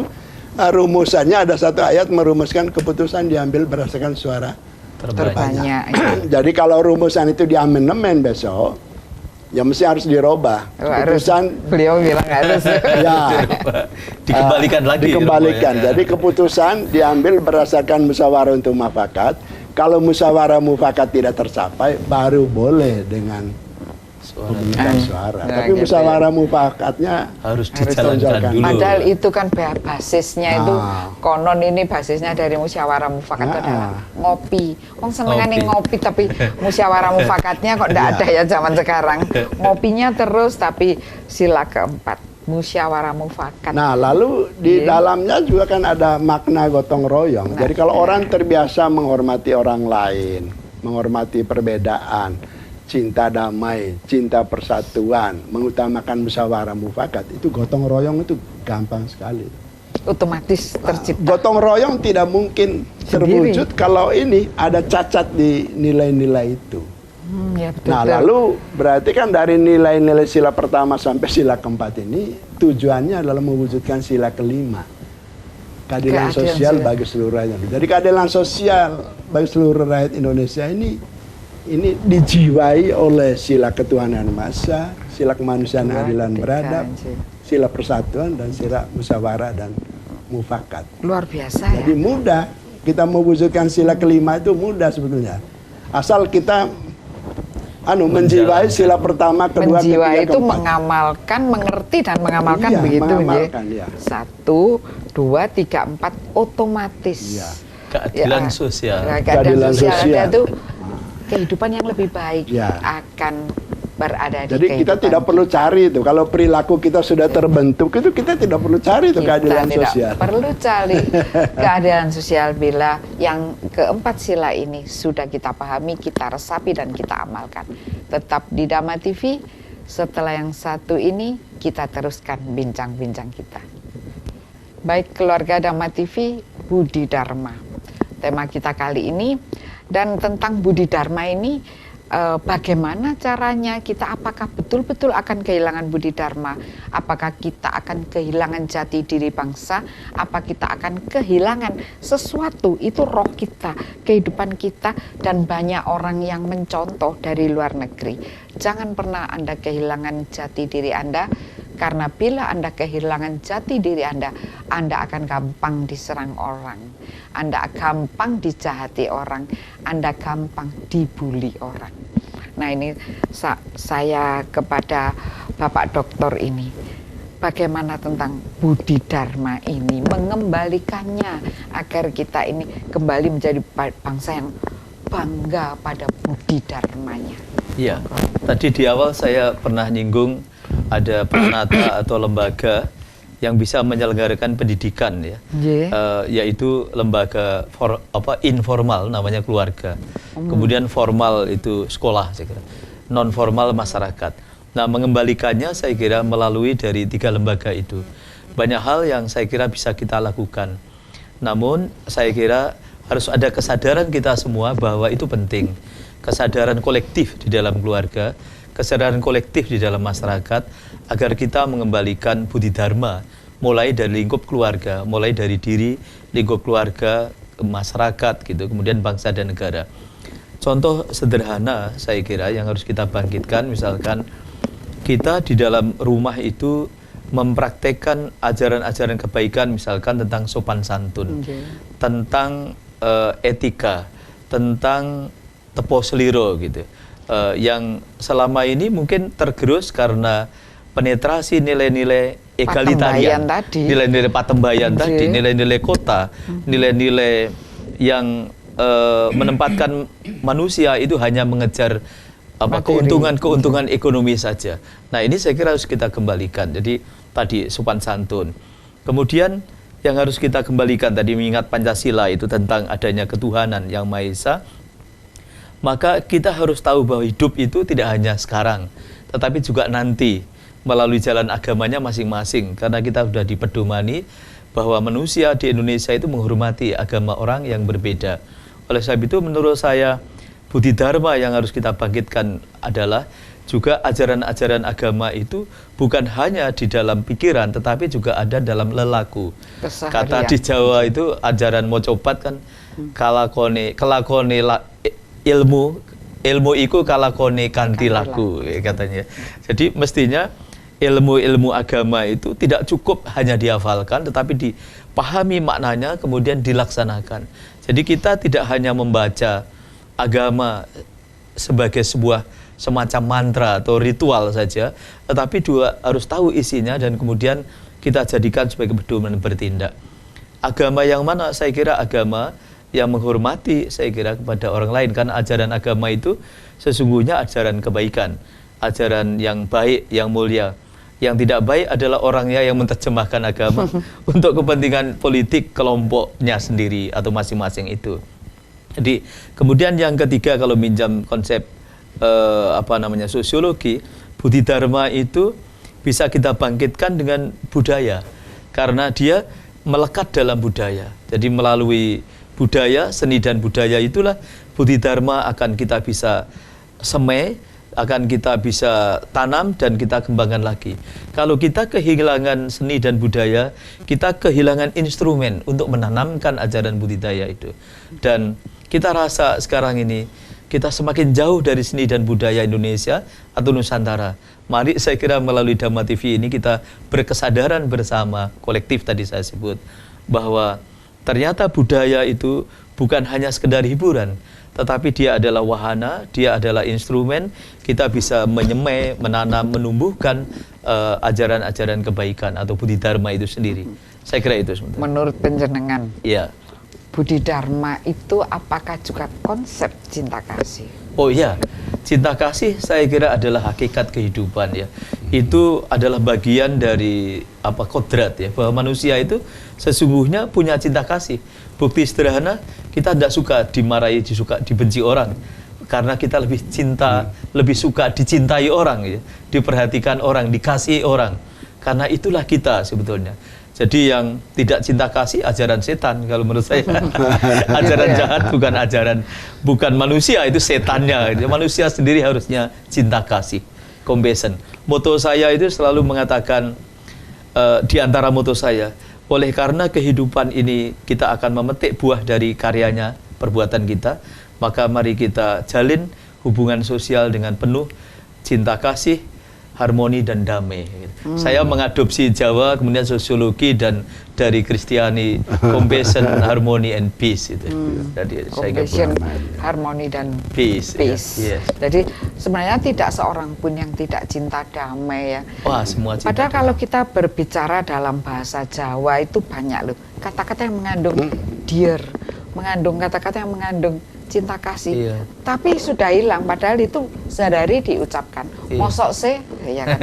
rumusannya ada satu ayat merumuskan keputusan diambil berdasarkan suara terbanyak. Jadi kalau rumusan itu di amandemen besok, ya mesti harus dirubah. Keputusan beliau bilang harus. Ya, dikembalikan lagi. Dikembalikan. Jadi keputusan diambil berdasarkan musyawarah untuk mufakat. Kalau musyawarah mufakat tidak tercapai, baru boleh dengan pemungutan suara. Tapi musyawarah mufakatnya harus dijalankan dulu. Padahal itu kan basisnya itu konon ini basisnya dari musyawarah mufakat adalah ngopi. Wong senengane ngopi tapi musyawarah mufakatnya kok enggak ada ya zaman sekarang. Ngopinya terus tapi sila keempat musyawarah mufakat. Nah, lalu di dalamnya juga kan ada makna gotong royong. Jadi kalau orang terbiasa menghormati orang lain, menghormati perbedaan, cinta damai, cinta persatuan, mengutamakan musyawarah mufakat, itu gotong royong itu gampang sekali. Otomatis tercipta. Gotong royong tidak mungkin terwujud kalau ini ada cacat di nilai-nilai itu. Ya, betul, nah, lalu berarti kan dari nilai-nilai sila pertama sampai sila keempat ini tujuannya adalah mewujudkan sila kelima. Keadilan sosial bagi seluruh rakyat. Jadi keadilan sosial bagi seluruh rakyat Indonesia ini dijiwai oleh sila ketuhanan Maha, sila kemanusiaan adilan beradab, sila persatuan, dan sila musyawarah dan mufakat. Luar biasa. Jadi mudah kita mewujudkan sila kelima itu mudah sebetulnya. Asal kita menjiwai sila pertama, kedua, ketiga, keempat. Itu mengamalkan, mengerti dan mengamalkan begitu. Mengamalkan, ya. 1, 2, 3, 4 otomatis. Ya. Keadilan sosial. Keadilan sosial itu kehidupan yang lebih baik akan berada di Jadi kita tidak perlu cari itu. Kalau perilaku kita sudah terbentuk itu kita tidak perlu cari itu keadilan sosial. Tidak perlu cari keadilan sosial bila yang keempat sila ini sudah kita pahami, kita resapi dan kita amalkan. Tetap di Dhamma TV. Setelah yang satu ini kita teruskan bincang-bincang kita. Baik keluarga Dhamma TV, Budi Dharma. Tema kita kali ini. Dan tentang Budi Dharma ini, bagaimana caranya kita, apakah betul-betul akan kehilangan Budi Dharma? Apakah kita akan kehilangan jati diri bangsa? Apa kita akan kehilangan sesuatu, itu roh kita, kehidupan kita, dan banyak orang yang mencontoh dari luar negeri. Jangan pernah Anda kehilangan jati diri Anda, karena bila Anda kehilangan jati diri Anda akan gampang diserang orang, Anda gampang dijahati orang, Anda gampang dibully orang. Nah, ini saya kepada Bapak Doktor ini, bagaimana tentang Budi Dharma ini, mengembalikannya agar kita ini kembali menjadi bangsa yang bangga pada Budi Dharmanya. Iya, tadi di awal saya pernah nyinggung ada pranata atau lembaga yang bisa menyelenggarakan pendidikan ya, yaitu lembaga informal namanya keluarga, kemudian formal itu sekolah saya kira, non formal masyarakat. Nah, mengembalikannya saya kira melalui dari 3 lembaga itu banyak hal yang saya kira bisa kita lakukan. Namun saya kira harus ada kesadaran kita semua bahwa itu penting, kesadaran kolektif di dalam keluarga, kesadaran kolektif di dalam masyarakat, agar kita mengembalikan budi dharma mulai dari lingkup keluarga, mulai dari diri, lingkup keluarga, masyarakat gitu, kemudian bangsa dan negara. Contoh sederhana saya kira yang harus kita bangkitkan, misalkan kita di dalam rumah itu mempraktekkan ajaran-ajaran kebaikan, misalkan tentang sopan santun, tentang etika, tentang tepo seliro gitu, yang selama ini mungkin tergerus karena penetrasi nilai-nilai egalitarian, nilai-nilai patembayan tadi, nilai-nilai kota, nilai-nilai yang menempatkan manusia itu hanya mengejar keuntungan ekonomi saja. Nah, ini saya kira harus kita kembalikan. Jadi tadi sopan santun. Kemudian yang harus kita kembalikan tadi mengingat Pancasila itu tentang adanya ketuhanan yang Maha Esa. Maka kita harus tahu bahwa hidup itu tidak hanya sekarang, tetapi juga nanti melalui jalan agamanya masing-masing, karena kita sudah dipedomani bahwa manusia di Indonesia itu menghormati agama orang yang berbeda. Oleh sebab itu menurut saya budi dharma yang harus kita bangkitkan adalah juga ajaran-ajaran agama itu bukan hanya di dalam pikiran tetapi juga ada dalam lelaku. Kata di Jawa itu ajaran mocopat kan, kelakone ilmu iku kalakone kanthi laku katanya. Jadi mestinya ilmu-ilmu agama itu tidak cukup hanya dihafalkan tetapi dipahami maknanya kemudian dilaksanakan. Jadi kita tidak hanya membaca agama sebagai sebuah semacam mantra atau ritual saja, tetapi juga harus tahu isinya dan kemudian kita jadikan sebagai pedoman bertindak. Agama yang mana? Saya kira agama yang menghormati saya kira kepada orang lain, karena ajaran agama itu sesungguhnya ajaran kebaikan, ajaran yang baik, yang mulia. Yang tidak baik adalah orangnya yang menerjemahkan agama untuk kepentingan politik kelompoknya sendiri atau masing-masing itu. Jadi kemudian yang ketiga, kalau minjam konsep sosiologi, budi dharma itu bisa kita bangkitkan dengan budaya, karena dia melekat dalam budaya. Jadi melalui budaya, seni dan budaya itulah budi dharma akan kita bisa semai, akan kita bisa tanam dan kita kembangkan lagi. Kalau kita kehilangan seni dan budaya, kita kehilangan instrumen untuk menanamkan ajaran budidaya itu. Dan kita rasa sekarang ini kita semakin jauh dari seni dan budaya Indonesia atau Nusantara. Mari saya kira melalui Dhamma TV ini kita berkesadaran bersama, kolektif tadi saya sebut, bahwa ternyata budaya itu bukan hanya sekedar hiburan, tetapi dia adalah wahana, dia adalah instrumen, kita bisa menyemai, menanam, menumbuhkan ajaran-ajaran kebaikan atau budi dharma itu sendiri. Saya kira itu sebenarnya. Menurut penjenengan, ya, budi dharma itu apakah juga konsep cinta kasih? Oh iya, cinta kasih saya kira adalah hakikat kehidupan ya. Itu adalah bagian dari kodrat ya, bahwa manusia itu sesungguhnya punya cinta kasih. Bukti sederhana, kita tidak suka dimarahi, dibenci orang, karena kita lebih cinta, lebih suka dicintai orang ya, diperhatikan orang, dikasihi orang. Karena itulah kita sebetulnya. Jadi yang tidak cinta kasih ajaran setan kalau menurut saya. Ajaran jahat bukan manusia, itu setannya. Manusia sendiri harusnya cinta kasih, compassion. Moto saya itu selalu mengatakan, di antara moto saya, oleh karena kehidupan ini kita akan memetik buah dari karyanya, perbuatan kita, maka mari kita jalin hubungan sosial dengan penuh cinta kasih, harmoni dan damai. Saya mengadopsi Jawa, kemudian sosiologi, dan dari Kristiani compassion, harmony and peace itu. Jadi compassion, harmoni dan peace. Yes. Jadi sebenarnya tidak seorang pun yang tidak cinta damai ya. Wah, semua cinta. Padahal damai. kalau kita berbicara dalam bahasa Jawa itu banyak loh kata-kata yang mengandung dear, mengandung kata-kata yang mengandung cinta kasih. Iya. Tapi sudah hilang, padahal itu sehari-hari diucapkan. Iya. Mosok se, ya kan.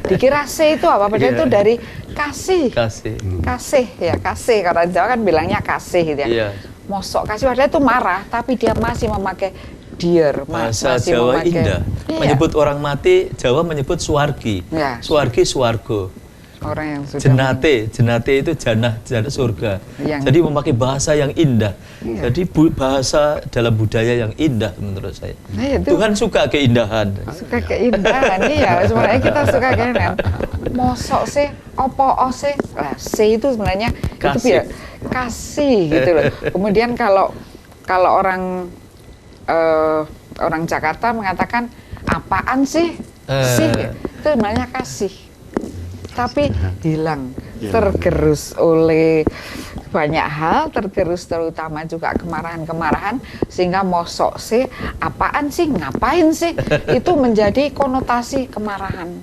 Dikira se itu apa? Padahal Iya. itu dari kasih. Kasih. Kasih, ya kasih. Kalau Jawa kan bilangnya kasih gitu ya. Iya. Mosok kasih, padahal itu marah, tapi dia masih memakai dear, Bahasa masih Jawa memakai, indah. Iya. Menyebut orang mati, Jawa menyebut suwargi. Ya. Suwargi suwargo. Orang yang sudah Jenate itu janah surga. Yang- Jadi memakai bahasa yang indah. Iya. Jadi bahasa dalam budaya yang indah menurut saya. Nah, itu Tuhan suka keindahan. suka keindahan, iya. Sebenarnya kita suka keindahan. Mosok se, opo se, lah se itu sebenarnya itu Kasih. biar kasih gitu loh. Kemudian kalau orang orang Jakarta mengatakan apaan sih, sih itu sebenarnya kasih. Tapi hilang, tergerus oleh banyak hal, tergerus terutama juga kemarahan-kemarahan, sehingga mosok sih, apaan sih, ngapain sih, itu menjadi konotasi kemarahan.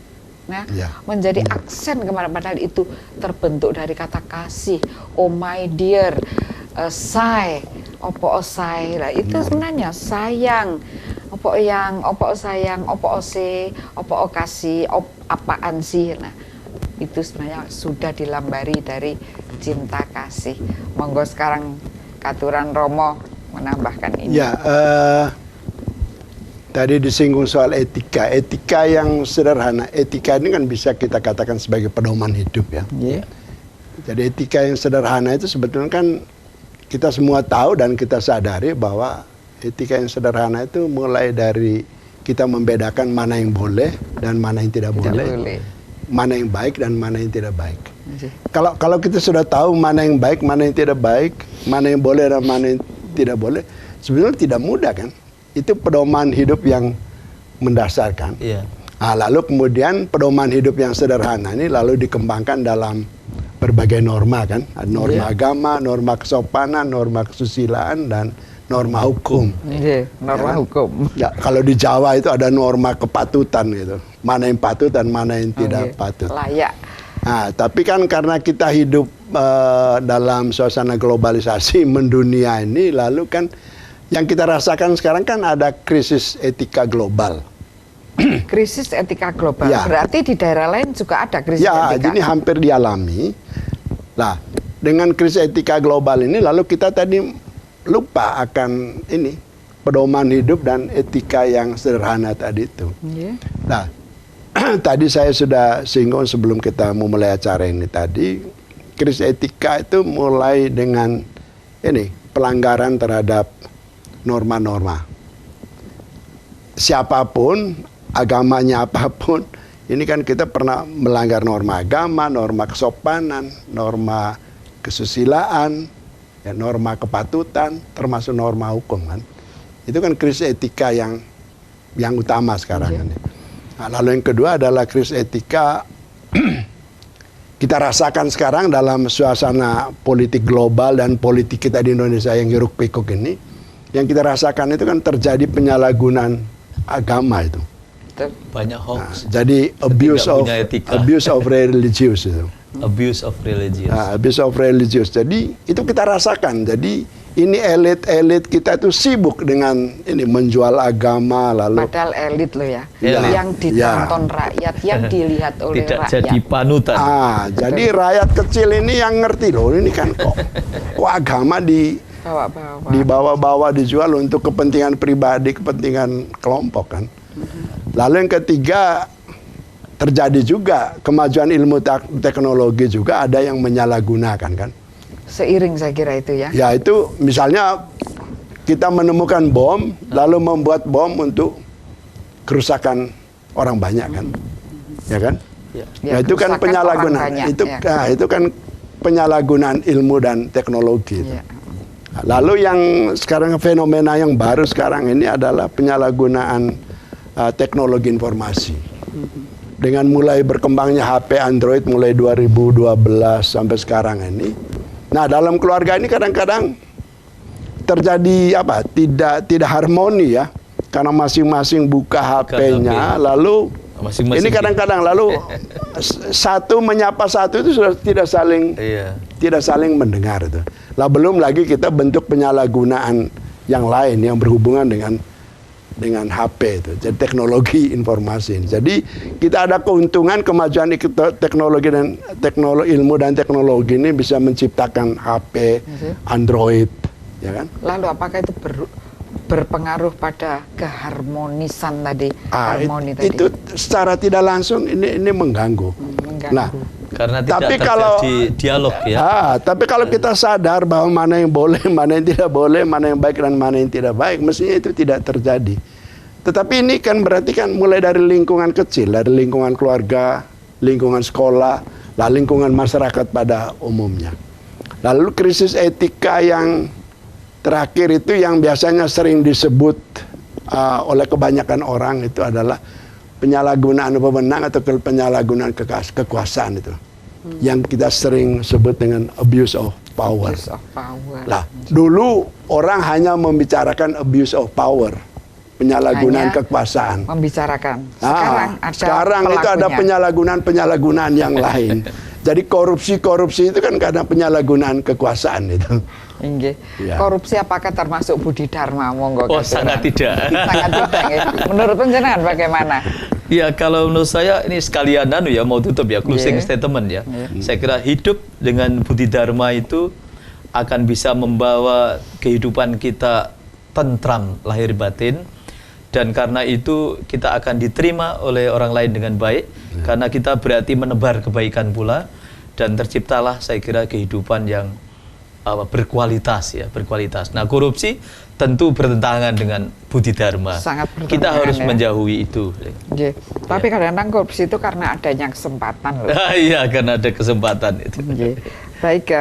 Nah, Ya. menjadi aksen kemarahan, padahal itu terbentuk dari kata kasih, oh my dear, say, opo say, lah itu sebenarnya sayang, opo yang, opo sayang, opo se, opo kasih, apaan sih, nah itu sebenarnya sudah dilambari dari cinta kasih. Monggo sekarang Katuran Romo menambahkan ini. Ya, tadi disinggung soal etika. Etika yang sederhana. Etika ini kan bisa kita katakan sebagai pedoman hidup ya. Yeah. Jadi etika yang sederhana itu sebetulnya kan kita semua tahu dan kita sadari bahwa etika yang sederhana itu mulai dari kita membedakan mana yang boleh dan mana yang tidak boleh. Mana yang baik dan mana yang tidak baik. Kalau kita sudah tahu mana yang baik, mana yang tidak baik, mana yang boleh dan mana yang tidak boleh, sebenarnya tidak mudah kan? Itu pedoman hidup yang mendasarkan. Iya. Nah, lalu kemudian pedoman hidup yang sederhana ini lalu dikembangkan dalam berbagai norma kan? Ada norma agama, norma kesopanan, norma kesusilaan dan norma hukum. Iya, norma Ya. hukum. Ya, kalau di Jawa itu ada norma kepatutan gitu. Mana yang patut dan mana yang tidak patut. Layak. Nah, tapi kan karena kita hidup dalam suasana globalisasi mendunia ini, lalu kan yang kita rasakan sekarang kan ada krisis etika global. Krisis etika global. Ya. Berarti di daerah lain juga ada krisis Ya, etika. jadi hampir dialami. Nah, dengan krisis etika global ini, lalu kita tadi lupa akan ini pedoman hidup dan etika yang sederhana tadi itu. Iya. Nah, tadi saya sudah singgung sebelum kita memulai acara ini tadi, krisis etika itu mulai dengan ini pelanggaran terhadap norma-norma. Siapapun, agamanya apapun, ini kan kita pernah melanggar norma agama, norma kesopanan, norma kesusilaan, ya, norma kepatutan, termasuk norma hukum kan. Itu kan krisis etika yang utama sekarang ini. Nah, lalu yang kedua adalah krisis etika kita rasakan sekarang dalam suasana politik global dan politik kita di Indonesia yang hiruk pikuk ini. Yang kita rasakan itu kan terjadi penyalahgunaan agama itu. Banyak Nah, hoax. jadi abuse of religious itu. Abuse of religious. Nah, abuse of religious. Jadi itu kita rasakan. Jadi ini elit-elit kita itu sibuk dengan ini menjual agama lalu. Padahal elit loh ya, Elit. yang ditonton rakyat, yang dilihat oleh Tidak rakyat. jadi panutan. Jadi rakyat kecil ini yang ngerti loh ini kan kok agama Bawa-bawa. dibawa-bawa dijual untuk kepentingan pribadi, kepentingan kelompok kan. Lalu yang ketiga terjadi juga kemajuan ilmu teknologi juga ada yang menyalahgunakan kan. Seiring saya kira itu ya. Ya itu misalnya kita menemukan bom lalu membuat bom untuk kerusakan orang banyak kan. Ya kan? Ya. Ya, itu kan kerusakan penyalahgunaan. orang banyak, Itu ya. itu kan penyalahgunaan ilmu dan teknologi itu. Iya. Lalu yang sekarang fenomena yang baru sekarang ini adalah penyalahgunaan teknologi informasi. Dengan mulai berkembangnya HP Android mulai 2012 sampai sekarang ini. Nah, dalam keluarga ini kadang-kadang terjadi apa? Tidak harmoni ya. Karena masing-masing buka HP-nya lalu Masing-masing ini kadang-kadang lalu satu menyapa satu itu sudah tidak saling Iya. mendengar itu. Lah belum lagi kita bentuk penyalahgunaan yang lain yang berhubungan dengan HP itu, jadi teknologi informasi ini. Jadi kita ada keuntungan kemajuan teknologi dan ilmu dan teknologi ini bisa menciptakan HP, Android, ya kan? Lalu apakah itu berpengaruh pada keharmonisan tadi? Harmoni tadi. Itu secara tidak langsung ini mengganggu. Nah, karena tidak tapi terjadi dialog ya. Tapi kalau kita sadar bahwa mana yang boleh, mana yang tidak boleh, mana yang baik dan mana yang tidak baik, mestinya itu tidak terjadi. Tetapi ini kan berarti kan mulai dari lingkungan kecil, dari lingkungan keluarga, lingkungan sekolah, lah lingkungan masyarakat pada umumnya. Lalu krisis etika yang terakhir itu yang biasanya sering disebut oleh kebanyakan orang itu adalah penyalahgunaan wewenang atau penyalahgunaan kekuasaan itu. Yang kita sering sebut dengan abuse of power. Abuse of power. Lah, dulu orang hanya membicarakan abuse of power, penyalahgunaan kekuasaan. Membicarakan. Sekarang itu ada penyalahgunaan yang lain. Jadi korupsi itu kan karena penyalahgunaan kekuasaan itu. Ya. Korupsi apakah termasuk Budi Dharma? Monggo. Oh, sangat tidak. Sangat tidak. Ya. Menurut penjenengan bagaimana? Ya, kalau menurut saya ini sekalian mau tutup ya, closing statement ya. Saya kira hidup dengan Budi Dharma itu akan bisa membawa kehidupan kita tentram lahir batin, dan karena itu kita akan diterima oleh orang lain dengan baik, karena kita berarti menebar kebaikan pula, dan terciptalah saya kira kehidupan yang berkualitas ya, berkualitas. Nah, korupsi tentu bertentangan dengan Budi Dharma. Sangat bertentangan. Kita harus menjauhi itu. Tapi kadang-kadang korupsi itu karena adanya kesempatan loh. Iya, karena ada kesempatan itu. Baik,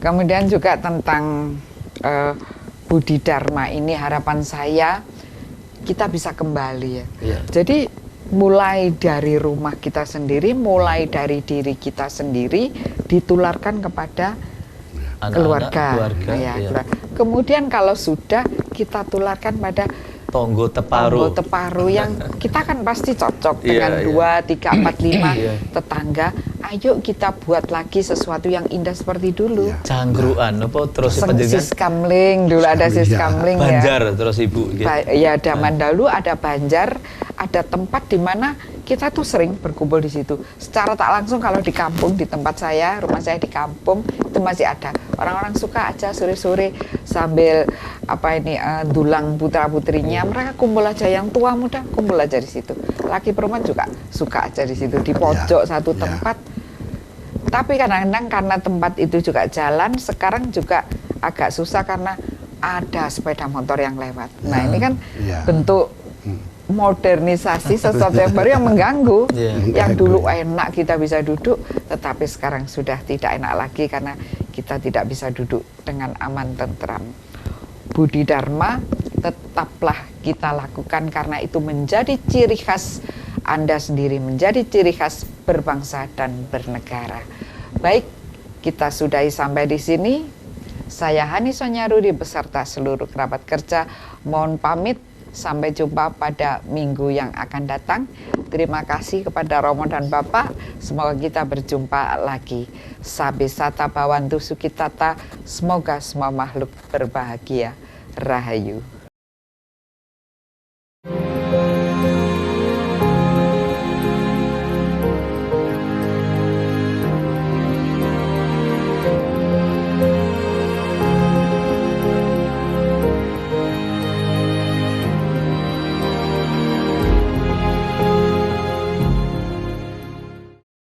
kemudian juga tentang Budi Dharma ini harapan saya kita bisa kembali ya. Jadi mulai dari rumah kita sendiri, mulai dari diri kita sendiri, ditularkan kepada keluarga. Kemudian kalau sudah kita tularkan pada Tonggo Teparu yang kita kan pasti cocok dengan 2, 3, 4, 5 tetangga. Ayo kita buat lagi sesuatu yang indah seperti dulu. Cangkruan apa terus Siskamling dulu ada Siskamling ya. Banjar terus Ibu. Ya zaman dahulu ada Banjar, ada tempat di mana kita tuh sering berkumpul di situ. Secara tak langsung kalau di kampung, di tempat saya, rumah saya di kampung itu masih ada. Orang-orang suka aja sore-sore sambil dulang putra-putrinya, mereka kumpul aja, yang tua muda kumpul aja di situ. Laki perempuan juga suka aja di situ di pojok satu tempat. Tapi kadang-kadang karena tempat itu juga jalan, sekarang juga agak susah karena ada sepeda motor yang lewat. Nah, ini kan bentuk modernisasi sesuatu yang baru yang mengganggu. Yang dulu enak kita bisa duduk, tetapi sekarang sudah tidak enak lagi karena kita tidak bisa duduk dengan aman tentram. Budi Dharma tetaplah kita lakukan karena itu menjadi ciri khas Anda sendiri, menjadi ciri khas berbangsa dan bernegara. Baik, kita sudahi sampai di sini. Saya Hani Sonyaruri beserta seluruh kerabat kerja mohon pamit. Sampai jumpa pada minggu yang akan datang. Terima kasih kepada Romo dan Bapak. Semoga kita berjumpa lagi. Sabe sata bawantu sukitata. Semoga semua makhluk berbahagia. Rahayu.